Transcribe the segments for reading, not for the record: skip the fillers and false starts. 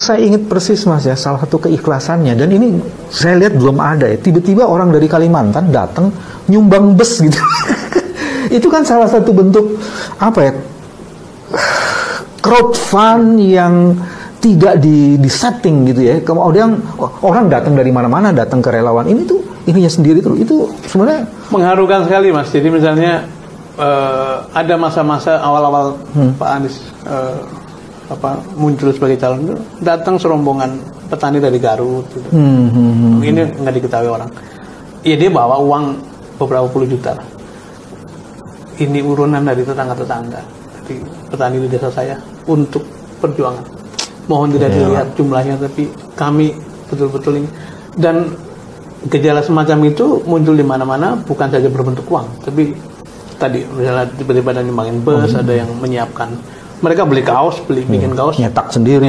Saya ingat persis Mas ya, salah satu keikhlasannya, dan ini saya lihat belum ada ya, tiba-tiba orang dari Kalimantan datang nyumbang bus gitu. Itu kan salah satu bentuk apa ya, crowdfund yang tidak disetting gitu ya. Kemudian orang datang dari mana-mana, datang ke relawan ini tuh ininya sendiri tuh, itu sebenarnya mengharukan sekali Mas. Jadi misalnya ada masa-masa awal-awal Pak Anies muncul sebagai calon itu, datang serombongan petani dari Garut gitu. Ini nggak diketahui orang. Ya dia bawa uang beberapa puluh juta. Ini urunan dari tetangga-tetangga, dari petani di desa saya untuk perjuangan. Mohon tidak dilihat jumlahnya, tapi kami betul-betul ini. Dan gejala semacam itu muncul di mana-mana, bukan saja berbentuk uang, tapi tadi misalnya tiba-tiba ada nyumbangin bus, ada yang menyiapkan. Mereka beli kaos, bikin kaos, nyetak sendiri,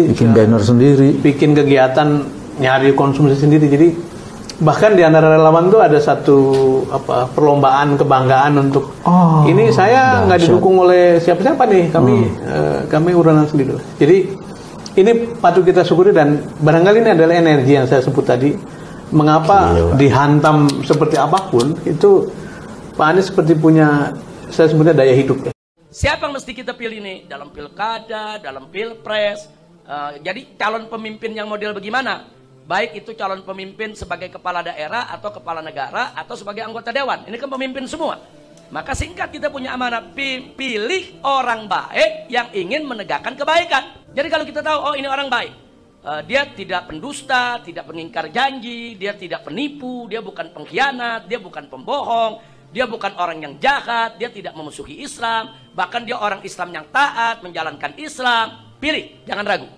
bikin banner sendiri, bikin kegiatan nyari konsumsi sendiri. Jadi bahkan di antara relawan tuh ada satu perlombaan kebanggaan untuk ini saya nggak didukung oleh siapa-siapa nih, kami urunan sendiri. Jadi ini patut kita syukuri, dan barangkali ini adalah energi yang saya sebut tadi. Mengapa dihantam seperti apapun itu Pak Anies seperti punya, saya sebutnya daya hidup. Siapa yang mesti kita pilih nih dalam pilkada, dalam pilpres? Jadi calon pemimpin yang model bagaimana? Baik itu calon pemimpin sebagai kepala daerah atau kepala negara atau sebagai anggota dewan. Ini kan pemimpin semua. Maka singkat kita punya amanah, pilih orang baik yang ingin menegakkan kebaikan. Jadi kalau kita tahu, oh ini orang baik, dia tidak pendusta, tidak pengingkar janji, dia tidak penipu, dia bukan pengkhianat, dia bukan pembohong, dia bukan orang yang jahat, dia tidak memusuhi Islam, bahkan dia orang Islam yang taat, menjalankan Islam. Pilih, jangan ragu.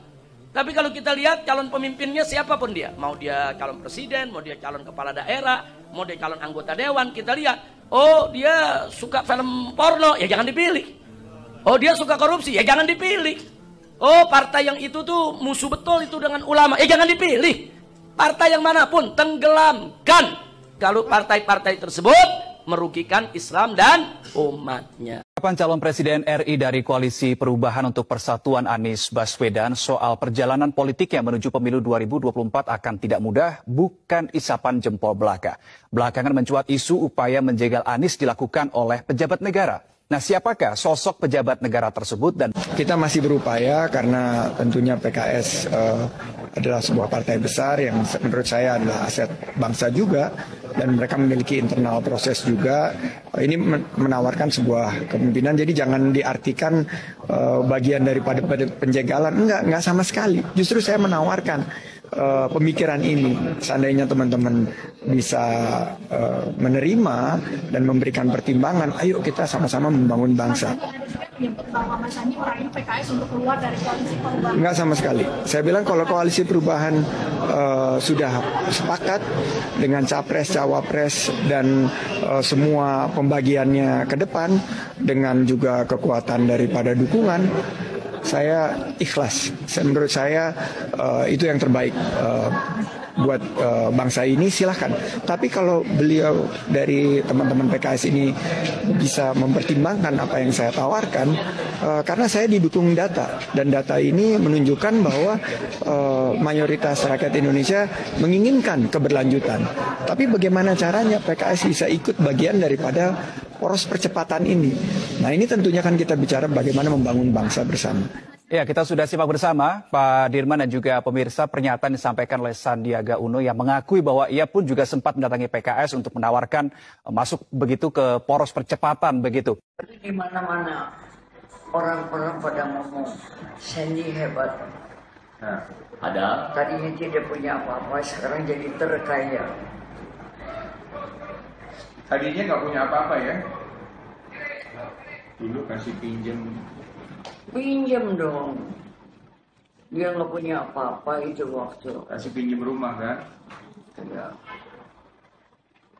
Tapi kalau kita lihat calon pemimpinnya siapapun dia, mau dia calon presiden, mau dia calon kepala daerah, mau dia calon anggota dewan, kita lihat, oh dia suka film porno, ya jangan dipilih. Oh dia suka korupsi, ya jangan dipilih. Oh partai yang itu tuh musuh betul itu dengan ulama, ya jangan dipilih. Partai yang manapun tenggelamkan kalau partai-partai tersebut merugikan Islam dan umatnya. Kapan calon Presiden RI dari Koalisi Perubahan untuk Persatuan Anies Baswedan soal perjalanan politiknya menuju pemilu 2024 akan tidak mudah, bukan isapan jempol belaka. Belakangan mencuat isu upaya menjegal Anies dilakukan oleh pejabat negara. Nah, siapakah sosok pejabat negara tersebut? Dan kita masih berupaya karena tentunya PKS adalah sebuah partai besar yang menurut saya adalah aset bangsa juga, dan mereka memiliki internal proses juga. Ini menawarkan sebuah kepemimpinan, jadi jangan diartikan bagian daripada penjagalan. Enggak sama sekali. Justru saya menawarkan pemikiran ini, seandainya teman-teman bisa menerima dan memberikan pertimbangan, ayo kita sama-sama membangun bangsa. Yang pertama Mas Andi meraih PKS untuk keluar dari koalisi perubahan. Enggak sama sekali. Saya bilang kalau koalisi perubahan sudah sepakat dengan capres, cawapres dan semua pembagiannya ke depan dengan juga kekuatan daripada dukungan, saya ikhlas. Menurut saya itu yang terbaik buat bangsa ini, silahkan. Tapi kalau beliau dari teman-teman PKS ini bisa mempertimbangkan apa yang saya tawarkan, karena saya didukung data, dan data ini menunjukkan bahwa mayoritas rakyat Indonesia menginginkan keberlanjutan. Tapi bagaimana caranya PKS bisa ikut bagian daripada poros percepatan ini? Nah, ini tentunya kan kita bicara bagaimana membangun bangsa bersama. Ya, kita sudah simak bersama Pak Dirman dan juga pemirsa pernyataan disampaikan oleh Sandiaga Uno yang mengakui bahwa ia pun juga sempat mendatangi PKS untuk menawarkan masuk begitu ke poros percepatan begitu. Di mana-mana orang-orang pada ngomong Sandi hebat. Nah, ada tadinya tidak punya apa-apa, sekarang jadi terkaya. Tadinya nggak punya apa-apa ya? Dulu kasih pinjam dong. Dia nggak punya apa-apa itu waktu. Kasih pinjam rumah kan? Ya.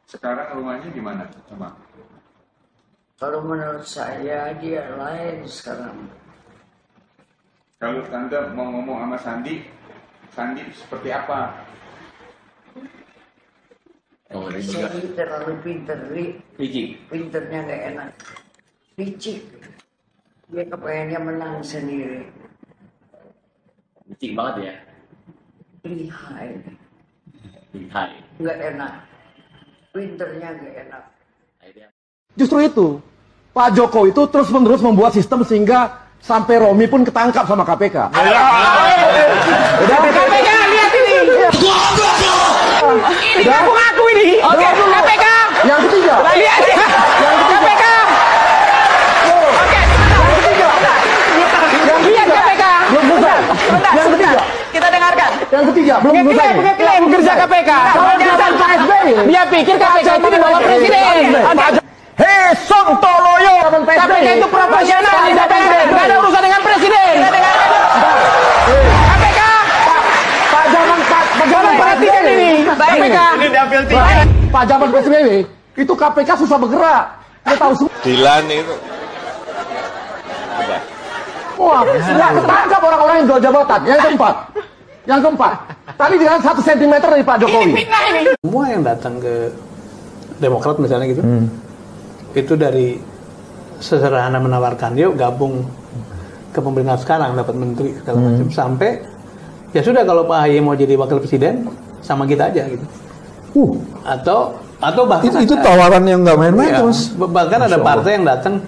Sekarang rumahnya di mana, Sama? Kalau menurut saya dia lain sekarang. Kalau Tante mau ngomong sama Sandi seperti apa? Sandi terlalu pinter, Licik. pinternya nggak enak. Licik. Dia kepengennya menang sendiri. Licik banget ya. Lihai. Lihai. Nggak enak. Pinternya nggak enak. Justru itu, Pak Jokowi itu terus-menerus membuat sistem sehingga sampai Romi pun ketangkap sama KPK. Udah KPK, lihat ini. Ini ngaku ini. Oke, KPK. Yang ketiga. Lihat. Yang ketiga. KPK. Oke. Yang ketiga. Yang lihat KPK. Belum selesai. Yang ketiga. Kita dengarkan. Yang ketiga, belum selesai. Klaim kerja KPK. Kalau zaman Pak SBY, dia pikir KPK itu di bawah presiden. Hei, Sontoloyo, KPK itu proporsional di DPR, nggak ada urusan dengan presiden. KPK, Pak Zaman perhatikan ini. KPK, Pak Zaman PSBY, itu KPK susah bergerak. Kita tahu semua. Dilan itu. Wah, nggak ketangkap orang-orang yang jual jabatan. Yang keempat, tadi dengan 1 cm dari Pak Jokowi. Semua yang datang ke Demokrat misalnya gitu, itu dari sesederhana menawarkan yuk gabung ke pemerintahan sekarang, dapat menteri segala macam, sampai ya sudah kalau Pak AHY mau jadi wakil presiden sama kita aja gitu. Atau bahkan itu tawaran yang nggak main-main, Mas. Bahkan ada partai yang datang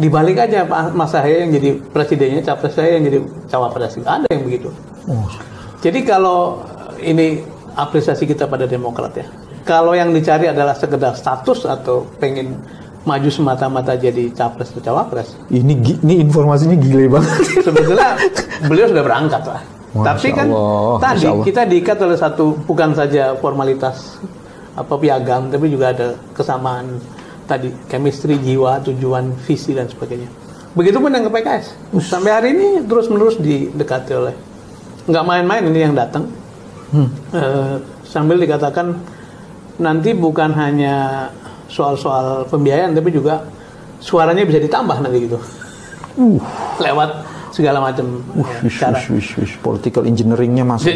dibalik aja Pak Mas AHY yang jadi presidennya, capres saya yang jadi cawapres. Ada yang begitu. Jadi kalau ini apresiasi kita pada Demokrat ya. Kalau yang dicari adalah sekedar status atau pengen maju semata-mata jadi capres atau cawapres. Ini informasinya gile banget. Sebetulnya beliau sudah berangkat lah. Tapi kan tadi kita diikat oleh satu, bukan saja formalitas apa piagam, tapi juga ada kesamaan tadi, chemistry, jiwa, tujuan, visi dan sebagainya. Begitupun yang ke PKS. Sampai hari ini terus-menerus didekati oleh, nggak main-main ini yang datang. Sambil dikatakan nanti bukan hanya soal-soal pembiayaan, tapi juga suaranya bisa ditambah nanti gitu. Lewat segala macam cara. Political engineeringnya masuk.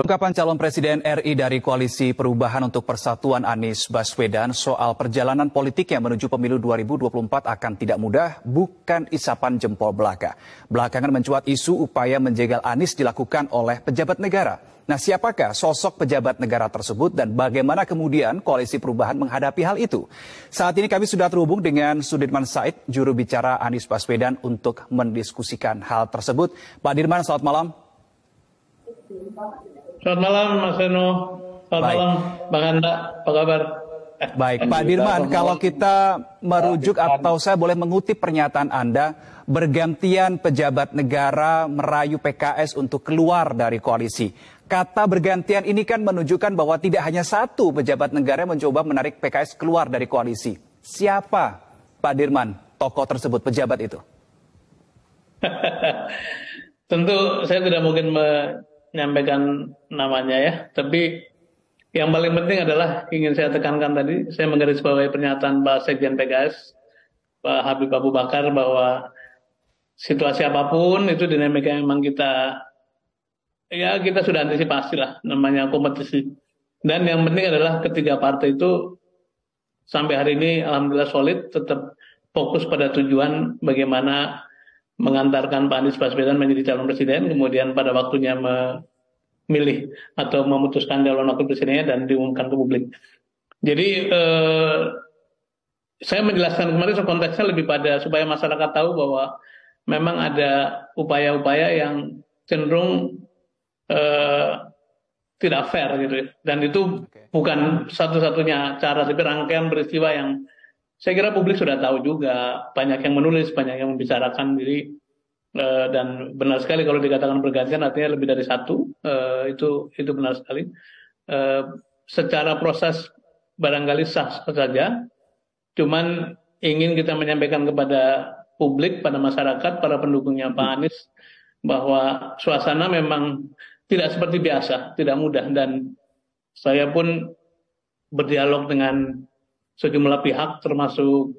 Ungkapan calon presiden RI dari Koalisi Perubahan untuk Persatuan Anies Baswedan soal perjalanan politiknya menuju pemilu 2024 akan tidak mudah, bukan isapan jempol belaka. Belakangan mencuat isu upaya menjegal Anies dilakukan oleh pejabat negara. Nah, siapakah sosok pejabat negara tersebut dan bagaimana kemudian Koalisi Perubahan menghadapi hal itu? Saat ini kami sudah terhubung dengan Sudirman Said, juru bicara Anies Baswedan, untuk mendiskusikan hal tersebut. Pak Dirman, selamat malam. Selamat malam, Mas Reno. Selamat malam, Bang Anda. Apa kabar? Baik, Pak Dirman, kalau kita merujuk atau saya boleh mengutip pernyataan Anda, bergantian pejabat negara merayu PKS untuk keluar dari koalisi. Kata bergantian ini kan menunjukkan bahwa tidak hanya satu pejabat negara yang mencoba menarik PKS keluar dari koalisi. Siapa, Pak Dirman, tokoh tersebut, pejabat itu? Tentu saya tidak mungkin menyampaikan namanya ya, tapi yang paling penting adalah ingin saya tekankan tadi, saya menggarisbawahi pernyataan Pak Sekjen PKS, Pak Habib Abu Bakar, bahwa situasi apapun itu dinamika yang memang kita sudah antisipasi lah, namanya kompetisi. Dan yang penting adalah ketiga partai itu sampai hari ini alhamdulillah solid, tetap fokus pada tujuan bagaimana mengantarkan Pak Anies Baswedan menjadi calon presiden, kemudian pada waktunya memilih atau memutuskan calon wakil presidennya dan diumumkan ke publik. Jadi saya menjelaskan kemarin konteksnya lebih pada supaya masyarakat tahu bahwa memang ada upaya-upaya yang cenderung tidak fair gitu, dan itu bukan satu-satunya cara, tapi rangkaian peristiwa yang saya kira publik sudah tahu juga, banyak yang menulis, banyak yang membicarakan diri, dan benar sekali kalau dikatakan bergantian artinya lebih dari satu, itu benar sekali. Secara proses barangkali sah saja, cuman ingin kita menyampaikan kepada publik, pada masyarakat, para pendukungnya Pak Anies, bahwa suasana memang tidak seperti biasa, tidak mudah, dan saya pun berdialog dengan sejumlah pihak, termasuk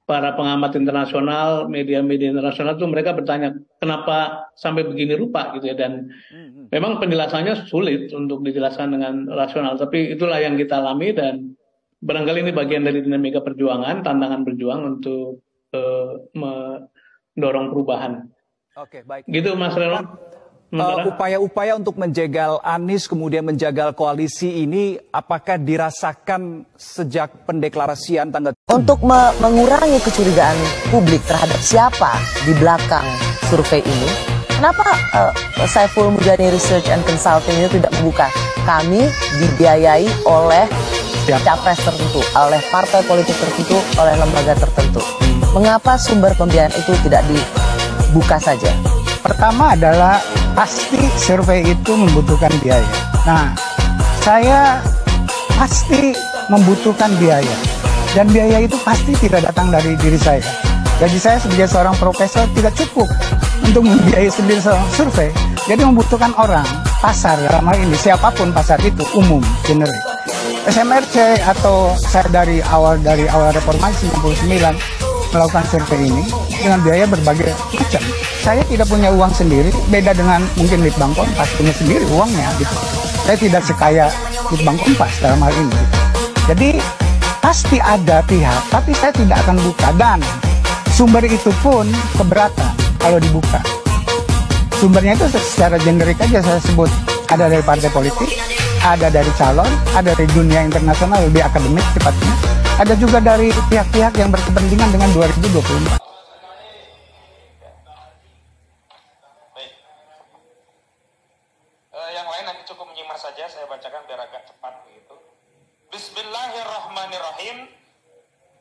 para pengamat internasional, media-media internasional, itu mereka bertanya kenapa sampai begini rupa gitu ya, dan memang penjelasannya sulit untuk dijelaskan dengan rasional, tapi itulah yang kita alami, dan barangkali ini bagian dari dinamika perjuangan, tantangan berjuang untuk mendorong perubahan. Oke, baik. Gitu Mas Relon. Upaya-upaya untuk menjegal Anies kemudian menjegal koalisi ini apakah dirasakan sejak pendeklarasian tanggal untuk mengurangi kecurigaan publik terhadap siapa di belakang survei ini? Kenapa Saiful Mujani Research and Consulting itu tidak membuka? Kami dibiayai oleh capres tertentu, oleh partai politik tertentu, oleh lembaga tertentu. Mengapa sumber pembiayaan itu tidak dibuka saja? Pertama adalah pasti survei itu membutuhkan biaya. Nah, saya pasti membutuhkan biaya. Dan biaya itu pasti tidak datang dari diri saya. Jadi saya sebagai seorang profesor tidak cukup untuk membiayai sendiri seorang survei. Jadi membutuhkan orang, pasar dalam hal ini, siapapun pasar itu, umum, generik. SMRC atau saya dari awal reformasi 69 melakukan survei ini dengan biaya berbagai macam. Saya tidak punya uang sendiri, beda dengan mungkin Litbang Kompas punya sendiri uangnya gitu. Saya tidak sekaya Litbang Kompas dalam hal ini. Gitu. Jadi pasti ada pihak, tapi saya tidak akan buka dan sumber itu pun keberatan kalau dibuka. Sumbernya itu secara generik aja saya sebut, ada dari partai politik, ada dari calon, ada dari dunia internasional lebih akademik sifatnya, ada juga dari pihak-pihak yang berkepentingan dengan 2024. Yang lain nanti cukup menyimak saja, saya bacakan biar agak cepat begitu. Bismillahirrahmanirrahim.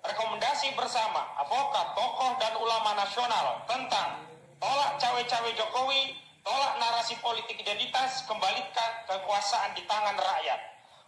Rekomendasi bersama advokat, tokoh dan ulama nasional tentang tolak cawe-cawe Jokowi, tolak narasi politik identitas, kembalikan kekuasaan di tangan rakyat.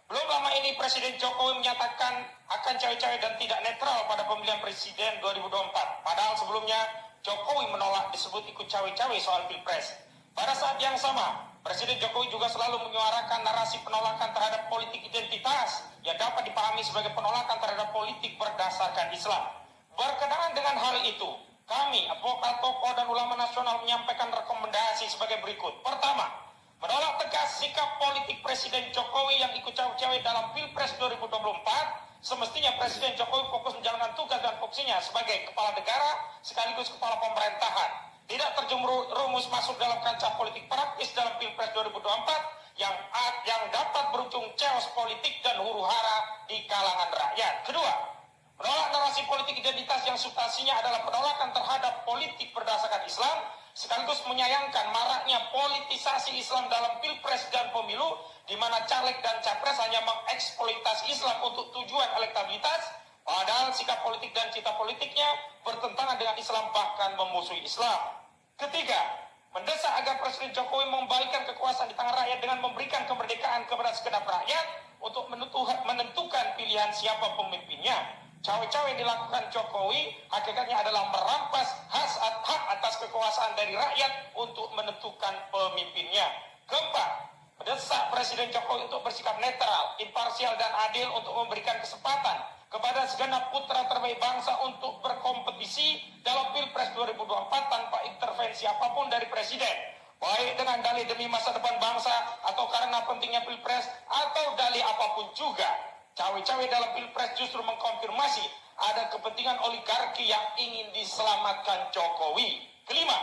Belum lama ini Presiden Jokowi menyatakan akan cawe-cawe dan tidak netral pada pemilihan presiden 2024. Padahal sebelumnya Jokowi menolak disebut ikut cawe-cawe soal pilpres. Pada saat yang sama, Presiden Jokowi juga selalu menyuarakan narasi penolakan terhadap politik identitas yang dapat dipahami sebagai penolakan terhadap politik berdasarkan Islam. Berkenaan dengan hal itu, kami, advokat, tokoh, dan ulama nasional menyampaikan rekomendasi sebagai berikut. Pertama, menolak tegas sikap politik Presiden Jokowi yang ikut cawe-cawe dalam Pilpres 2024. Semestinya Presiden Jokowi fokus menjalankan tugas dan fungsinya sebagai kepala negara sekaligus kepala pemerintahan. Tidak terjerumus masuk dalam kancah politik praktis dalam Pilpres 2024 yang dapat berujung chaos politik dan huru-hara di kalangan rakyat. Kedua, menolak narasi politik identitas yang substansinya adalah penolakan terhadap politik berdasarkan Islam, sekaligus menyayangkan maraknya politisasi Islam dalam Pilpres dan pemilu, di mana caleg dan capres hanya mengeksploitasi Islam untuk tujuan elektabilitas, padahal sikap politik dan cita politiknya bertentangan dengan Islam, bahkan memusuhi Islam. Ketiga, mendesak agar Presiden Jokowi mengembalikan kekuasaan di tangan rakyat dengan memberikan kemerdekaan kepada segenap rakyat untuk menentukan pilihan siapa pemimpinnya. Cawe-cawe yang dilakukan Jokowi hakikatnya adalah merampas hak atas kekuasaan dari rakyat untuk menentukan pemimpinnya. Keempat, mendesak Presiden Jokowi untuk bersikap netral, imparsial, dan adil untuk memberikan kesempatan kepada segenap putra terbaik bangsa untuk berkompetisi dalam Pilpres 2024 tanpa intervensi apapun dari Presiden, baik dengan dalih demi masa depan bangsa atau karena pentingnya Pilpres atau dalih apapun juga. Cawe-cawe dalam Pilpres justru mengkonfirmasi ada kepentingan oligarki yang ingin diselamatkan Jokowi. Kelima,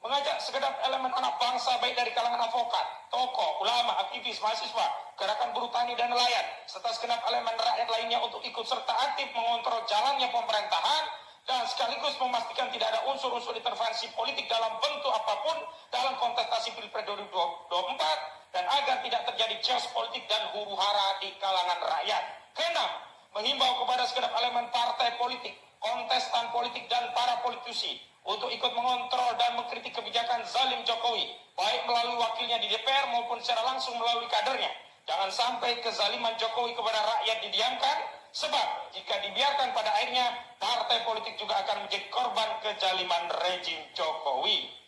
mengajak segenap elemen anak bangsa baik dari kalangan advokat, tokoh, ulama, aktivis, mahasiswa, gerakan buruh tani dan nelayan, serta segenap elemen rakyat lainnya untuk ikut serta aktif mengontrol jalannya pemerintahan dan sekaligus memastikan tidak ada unsur-unsur intervensi politik dalam bentuk apapun dalam kontestasi Pilpres 2024 dan agar tidak terjadi chaos politik dan huru-hara di kalangan rakyat. Keenam, menghimbau kepada segenap elemen partai politik, kontestan politik dan para politisi untuk ikut mengontrol dan mengkritik kebijakan zalim Jokowi, baik melalui wakilnya di DPR maupun secara langsung melalui kadernya. Jangan sampai kezaliman Jokowi kepada rakyat didiamkan, sebab jika dibiarkan pada akhirnya, partai politik juga akan menjadi korban kezaliman rejim Jokowi.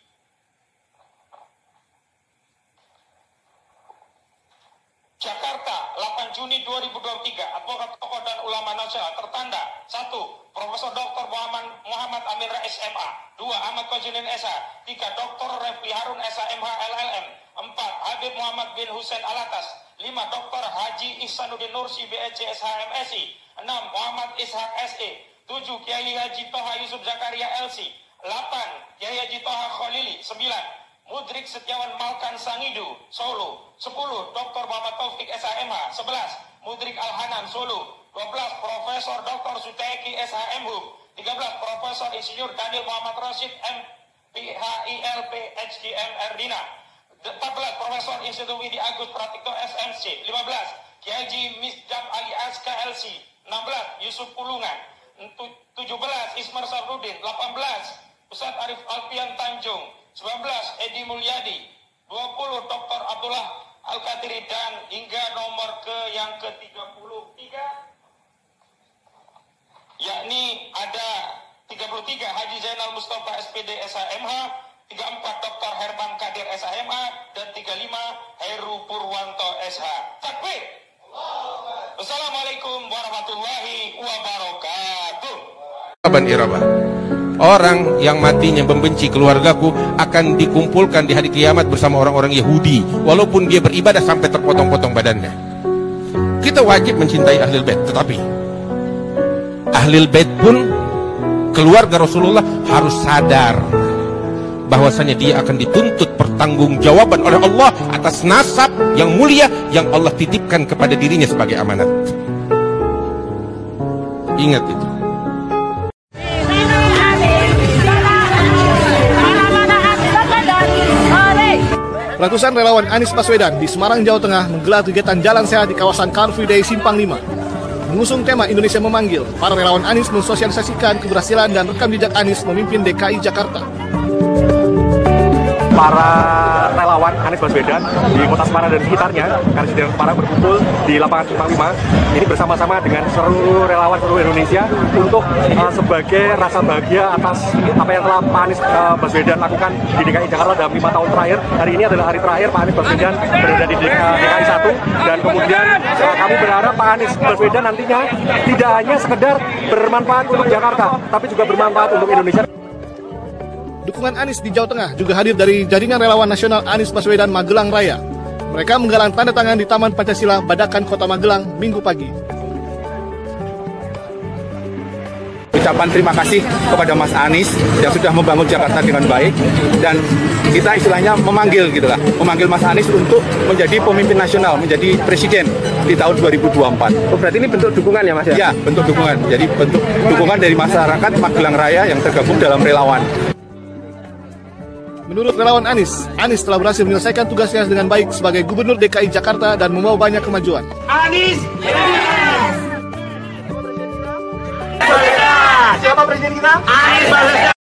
Jakarta, 8 Juni 2023, advokat tokoh dan ulama nasional tertanda 1. Profesor Dr. Muhammad Amin Rais MA, 2. Ahmad Khojudin SH, 3. Dr. Refli Harun SH MH LLM, 4. Habib Muhammad bin Hussein Alatas, 5. Dr. Haji Ihsanuddin Nursi BEC SH MSI, 6. Muhammad Ishak SE, 7. Kiai Haji Toha Yusuf Zakaria LC, 8. Kiai Haji Toha Khalili. 9. Mudrik Setiawan Malkan Sangidu, Solo. 10. Dr. Muhammad Taufik SHMH. 11. Mudrik Alhanan, Solo. 12. Profesor Dr. Suteki SHM Hub. 13. Profesor Insinyur Daniel Muhammad Rashid MPHILP HDM Erdina. 14. Profesor Institut Widi Agus Pratikto SMC. 15. Kiai Haji Misdam Ali Aska LC. 16. Yusuf Pulungan. 17. Ismar Sarudin. 18. Ustadz Arif Alfian Tanjung. 19. Edi Mulyadi. 20. Dr. Abdullah Al-Qadiri, dan hingga nomor yang ke-33, yakni ada 33 Haji Zainal Mustafa SPD SHMH, 34 Dr. Herman Kadir SHMH, dan 35 Heru Purwanto SH. Takbir. Wassalamualaikum warahmatullahi wabarakatuh. Aban Irabah. Orang yang matinya membenci keluargaku akan dikumpulkan di hari kiamat bersama orang-orang Yahudi, walaupun dia beribadah sampai terpotong-potong badannya. Kita wajib mencintai Ahlul Bait, tetapi Ahlul Bait pun, keluarga Rasulullah, harus sadar bahwasanya dia akan dituntut pertanggungjawaban oleh Allah atas nasab yang mulia yang Allah titipkan kepada dirinya sebagai amanat. Ingat itu. Ratusan relawan Anies Baswedan di Semarang, Jawa Tengah menggelar kegiatan Jalan Sehat di kawasan Car Free Day Simpang 5. Mengusung tema Indonesia Memanggil, para relawan Anies mensosialisasikan keberhasilan dan rekam jejak Anies memimpin DKI Jakarta. Para relawan Anies Baswedan di kota Semarang dan sekitarnya, karena sedang Semarang, berkumpul di lapangan Simpang 5 ini bersama-sama dengan seluruh relawan seluruh Indonesia untuk sebagai rasa bahagia atas apa yang telah Pak Anies Baswedan lakukan di DKI Jakarta dalam 5 tahun terakhir. Hari ini adalah hari terakhir Pak Anies Baswedan berada di DKI 1, dan kemudian kami berharap Pak Anies Baswedan nantinya tidak hanya sekedar bermanfaat untuk Jakarta, tapi juga bermanfaat untuk Indonesia. Dukungan Anies di Jawa Tengah juga hadir dari jaringan relawan nasional Anies Baswedan Magelang Raya. Mereka menggalang tanda tangan di Taman Pancasila, Badakan, Kota Magelang, Minggu pagi. Ucapan terima kasih kepada Mas Anies yang sudah membangun Jakarta dengan baik, dan kita istilahnya memanggil gitulah, memanggil Mas Anies untuk menjadi pemimpin nasional, menjadi presiden di tahun 2024. Oh, berarti ini bentuk dukungan ya Mas ya? Ya, bentuk dukungan. Jadi bentuk dukungan dari masyarakat Magelang Raya yang tergabung dalam relawan. Menurut relawan Anies telah berhasil menyelesaikan tugasnya dengan baik sebagai Gubernur DKI Jakarta dan membawa banyak kemajuan. Anies! Siapa presiden kita? Anies Baswedan!